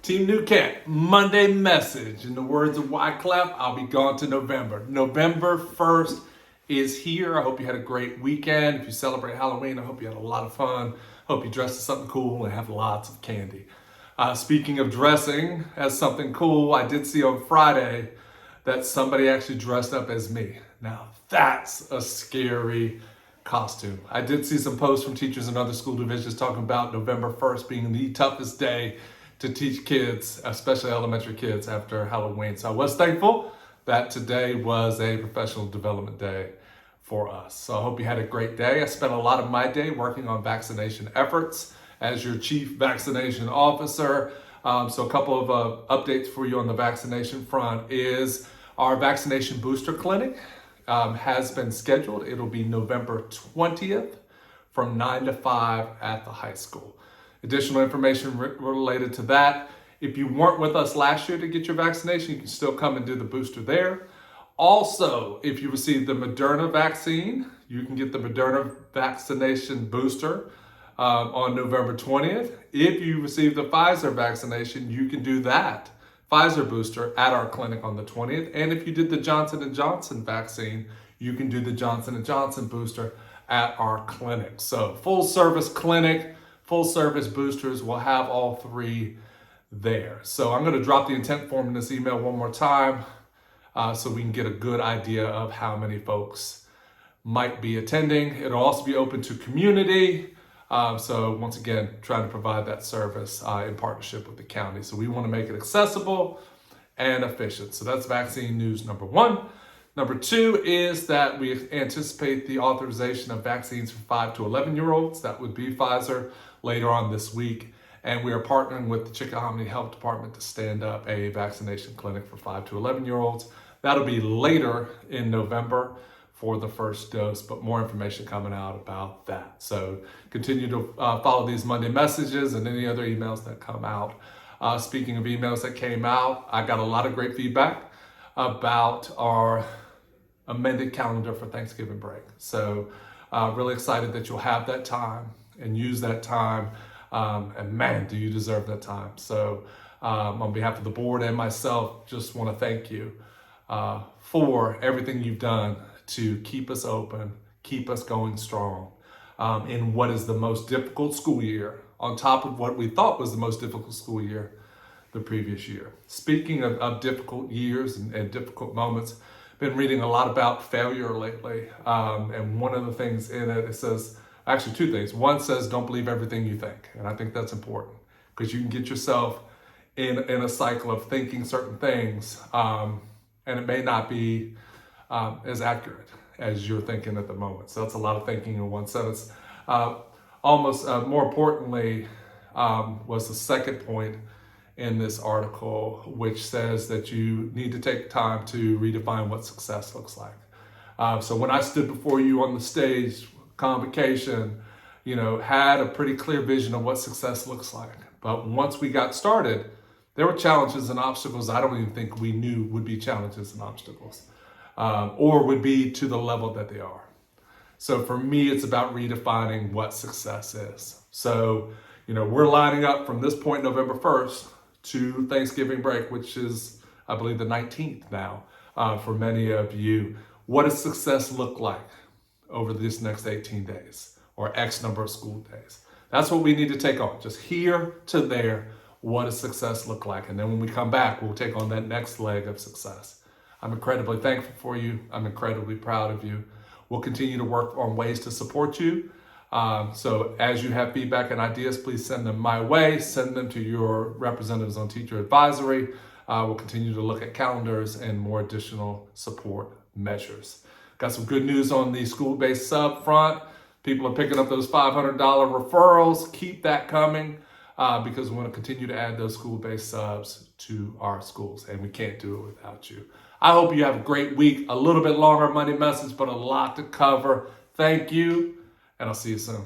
Team New Kent, Monday message. In the words of Wyclef, I'll be gone to November. November 1st is here. I hope you had a great weekend. If you celebrate Halloween, I hope you had a lot of fun. Hope you dressed as something cool and have lots of candy. Speaking of dressing as something cool, I did see on Friday that somebody actually dressed up as me. Now, that's a scary costume. I did see some posts from teachers in other school divisions talking about November 1st being the toughest day to teach kids, especially elementary kids, after Halloween. So I was thankful that today was a professional development day for us. So I hope you had a great day. I spent a lot of my day working on vaccination efforts as your chief vaccination officer. So a couple of updates for you on the vaccination front is our vaccination booster clinic has been scheduled. It'll be November 20th from 9 to 5 at the high school. Additional information related to that. If you weren't with us last year to get your vaccination, you can still come and do the booster there. Also, if you received the Moderna vaccine, you can get the Moderna vaccination booster on November 20th. If you received the Pfizer vaccination, you can do that Pfizer booster at our clinic on the 20th. And if you did the Johnson & Johnson vaccine, you can do the Johnson & Johnson booster at our clinic. So full service clinic, full service boosters, will have all three there. So I'm going to drop the intent form in this email one more time so we can get a good idea of how many folks might be attending. It'll also be open to community. So once again, trying to provide that service in partnership with the county. So we want to make it accessible and efficient. So that's vaccine news number one. Number two is that we anticipate the authorization of vaccines for 5 to 11-year-olds. That would be Pfizer later on this week. And we are partnering with the Chickahominy Health Department to stand up a vaccination clinic for 5 to 11-year-olds. That'll be later in November for the first dose, but more information coming out about that. So continue to follow these Monday messages and any other emails that come out. Speaking of emails that came out, I got a lot of great feedback about our amended calendar for Thanksgiving break. So really excited that you'll have that time and use that time. And man, do you deserve that time. So on behalf of the board and myself, just want to thank you for everything you've done to keep us open, keep us going strong in what is the most difficult school year, on top of what we thought was the most difficult school year the previous year. Speaking of difficult years and difficult moments, been reading a lot about failure lately. And one of the things in it says, actually two things. One says, don't believe everything you think. And I think that's important because you can get yourself in a cycle of thinking certain things and it may not be as accurate as you're thinking at the moment. So that's a lot of thinking in one sentence. Almost more importantly was the second point in this article, which says that you need to take time to redefine what success looks like. So when I stood before you on the stage, convocation, had a pretty clear vision of what success looks like. But once we got started, there were challenges and obstacles I don't even think we knew would be challenges and obstacles. Or would be to the level that they are. So for me, it's about redefining what success is. So, we're lining up from this point, November 1st, to Thanksgiving break, which is, I believe, the 19th now for many of you. What does success look like over this next 18 days or X number of school days? That's what we need to take on. Just here to there, what does success look like? And then when we come back, we'll take on that next leg of success. I'm incredibly thankful for you. I'm incredibly proud of you. We'll continue to work on ways to support you. So as you have feedback and ideas, please send them my way. Send them to your representatives on teacher advisory. We'll continue to look at calendars and more additional support measures. Got some good news on the school-based sub front. People are picking up those $500 referrals. Keep that coming because we want to continue to add those school-based subs to our schools, and we can't do it without you. I hope you have a great week. A little bit longer Monday message, but a lot to cover. Thank you, and I'll see you soon.